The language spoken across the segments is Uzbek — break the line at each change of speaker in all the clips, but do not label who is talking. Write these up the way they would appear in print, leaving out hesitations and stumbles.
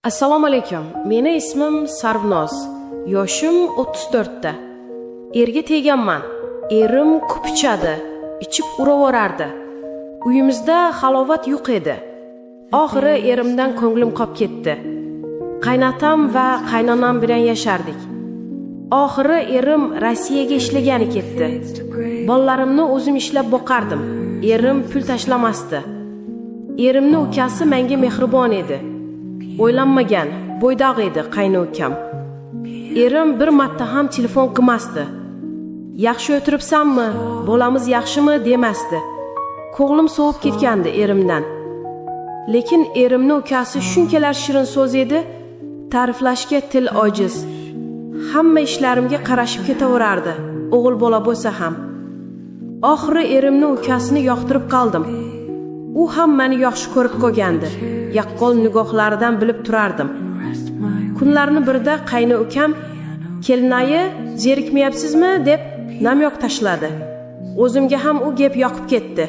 Assalomu alaykum. Meni ismim Sarvnoz. Yoshim 34 ta. Erga teganman. Erim ko'p ichadi, ichib uraverardi. Uyimizda halovat yo'q edi. Oxiri erimdan ko'nglim qolib ketdi. Qaynatam va qaynonam bilan yashardik. Oxiri erim Rossiyaga ishlagani ketdi. Bolalarimni o'zim ishlab boqardim. Erim pul tashlamasdi. Erimni ukasi menga mehribon edi. O'ylanmagan, bo'ydoq edi qayni ukam. Erim bir marta ham telefon qilmasdi. Yaxshi o'tiribsanmi, bolamiz yaxshimi demasdi. Ko'nglim sovib ketgandi erimdan. Lekin erimni ukasi shunchalar shirin so'z edi, ta'riflashga til ojiz. Hamma ishlarimga qarashib ketaverardi, o'g'il bola bo'lsa ham. Oxiri erimni ukasini yoqtirib qoldim. U ham meni yaxshi ko'rib qo'ygandi. Yaqqol nigohlaridan bilib turardim. Kunlarning birida qayni ukam "Kelinayi, zerikmayapsizmi?" deb namyoq tashladi. O'zimga ham u gap yoqib ketdi.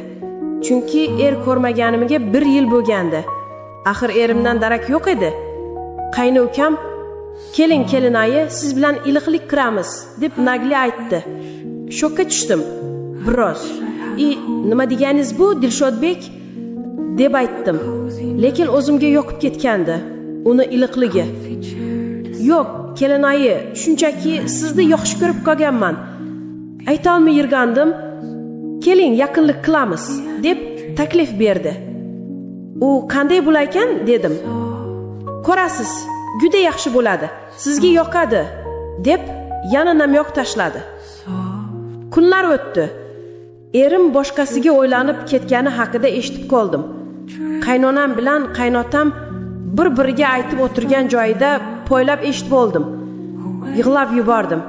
Chunki ko'rmaganimga 1 yil bo'lgandi. Axir erimdan darak yo'q edi. Qayni ukam "Keling kelinayi, siz bilan iliqlik qiramiz" deb nagli aytdi. Shokka tushdim. Biroz. Nima deganingiz bu, Dilshodbek? deb aytdim. Lekin o'zimga yoqib ketgandi uni iliqligi. Yo'q, kelinayi, shunchaki sizni yaxshi ko'rib qolganman. Ayta olmay yurgandim. Keling, yaqinlik qilamiz deb taklif berdi. U qanday bo'larkan dedim. Ko'rasiz, juda yaxshi bo'ladi. Sizga yoqadi deb yana namyoq tashladi. Kunlar o'tdi. Erim boshqasiga o'ylanib ketgani haqida eshitib qoldim. Qaynonam bilan qaynotam bir-biriga aytib o'tirgan joyida poylab eshitib oldim. Yig'lab yubordim.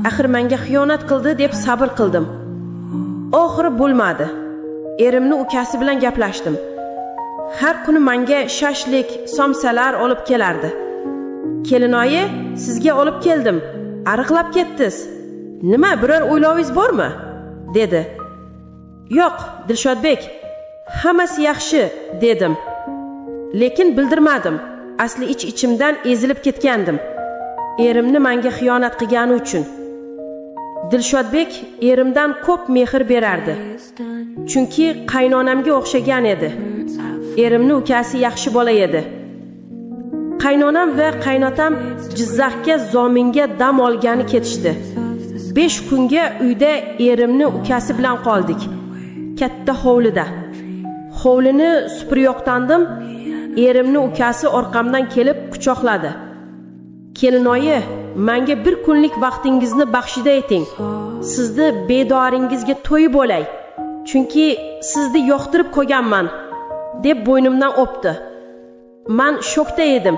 Axir menga xiyonat qildi deb sabr qildim. Oxiri bo'lmadi. Erimni ukasi bilan gaplashdim. Har kuni menga shashlik, somsalar olib kelardi. "Kelinoyi, sizga olib keldim. Ariqlab ketdingiz. Nima, biror o'ylovingiz bormi?" dedi. "Yo'q, Dilshodbek, hammasi yaxshi" dedim. Lekin bildirmadim. Asli ichimdan ezilib ketgandim. Erimni menga xiyonat qilgani uchun. Dilshodbek erimdan ko'p mehr berardi. Chunki qaynonamga o'xshagan edi. Erimni ukasi yaxshi bola edi. Qaynonam va qaynotam Jizzaxga zominga dam olgani ketishdi. 5 kunga uyda erimni ukasi bilan qoldik. Katta hovlida. Hovlini supuryoqtandim. Erimni ukasi orqamdan kelib quchoqladi. "Kelinoyi, menga 1 kunlik vaqtingizni baxshida eting. Sizni bedoringizga to'yib bo'lay. Chunki sizni yoqtirib qo'yganman" deb bo'ynimdan o'pdi. Men shokda edim.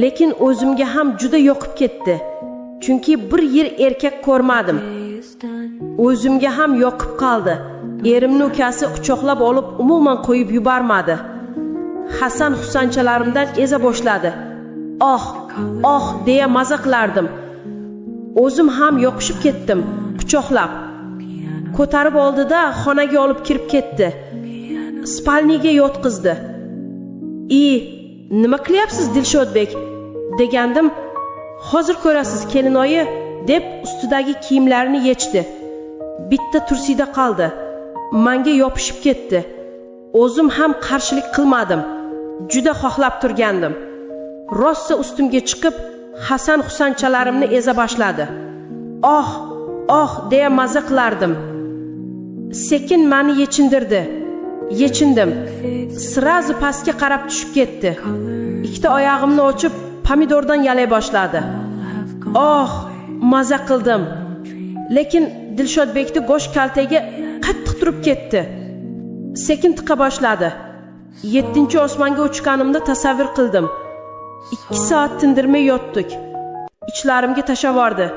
Lekin o'zimga ham juda yoqib ketdi. Chunki 1 yil erkak ko'rmadim. O'zimga ham yoqib qoldi. Erimni ukasi quchoqlab olib umuman qo'yib yubormadi. Hasan Husanchalarimdan eza boshladi. "Oh deya maza qilardim. O'zim ham yoqishib ketdim, quchoqlab. Ko'tarib oldida xonaga olib kirib ketdi. Spalniga yotqizdi. Nima qilyapsiz Dilshodbek?" degandim. "Hozir ko'rasiz kelinoyi" deb ustidagi kiyimlarini yechdi. Bitta tursida qoldi. Menga yopishib ketdi. O'zim ham qarshilik qilmadim. Juda xohlab turgandim. Rossa ustimga chiqib, Hasan Husanchalarimni eza boshladi. Oh deya maza qilardim. Sekin meni yechindirdi. Yechindim. Sirazi pastga qarab tushib ketdi. Ikkita oyog'imni ochib, pomidordan yalay boshladi. Maza qildim. Lekin Dilshodbekning go'sht kaltaga qattiq turib ketdi. Sekin tiqa boshladi. 7-osmonga uchganimda tasavvur qildim. 2 soat tindirmay yotdik. Ichlarimga tashavordi.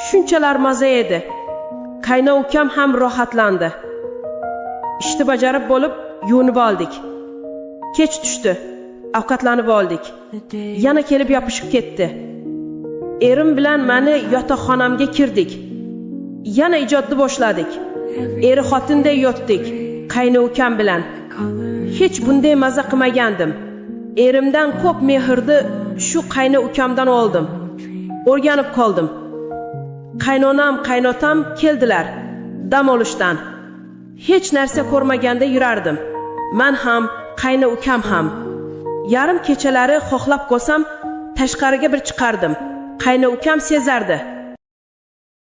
Shunchalar maza edi. Qayna ukam ham rohatlandi. Ishni bajarib bo'lib, yuvinib oldik. Kech tushdi. Ovqatlanib oldik. Yana kelib yopishib ketdi. Erim bilan meni yotoqxonamga kirdik. Yana ijodni boshladik. Eri xotinday yotdik, qayni ukam bilan. Hech bunday maza qilmagandim. erimdan ko'p mehrni shu qayna ukamdan oldim. O'rganib qoldim. Qaynonam, qaynotam keldilar dam olishdan. Hech narsa ko'rmaganda yurardim. Men ham, qayna ukam ham. Yarim kechalari xohlab qolsam, tashqariga bir chiqardim. Qayna ukam sezardi.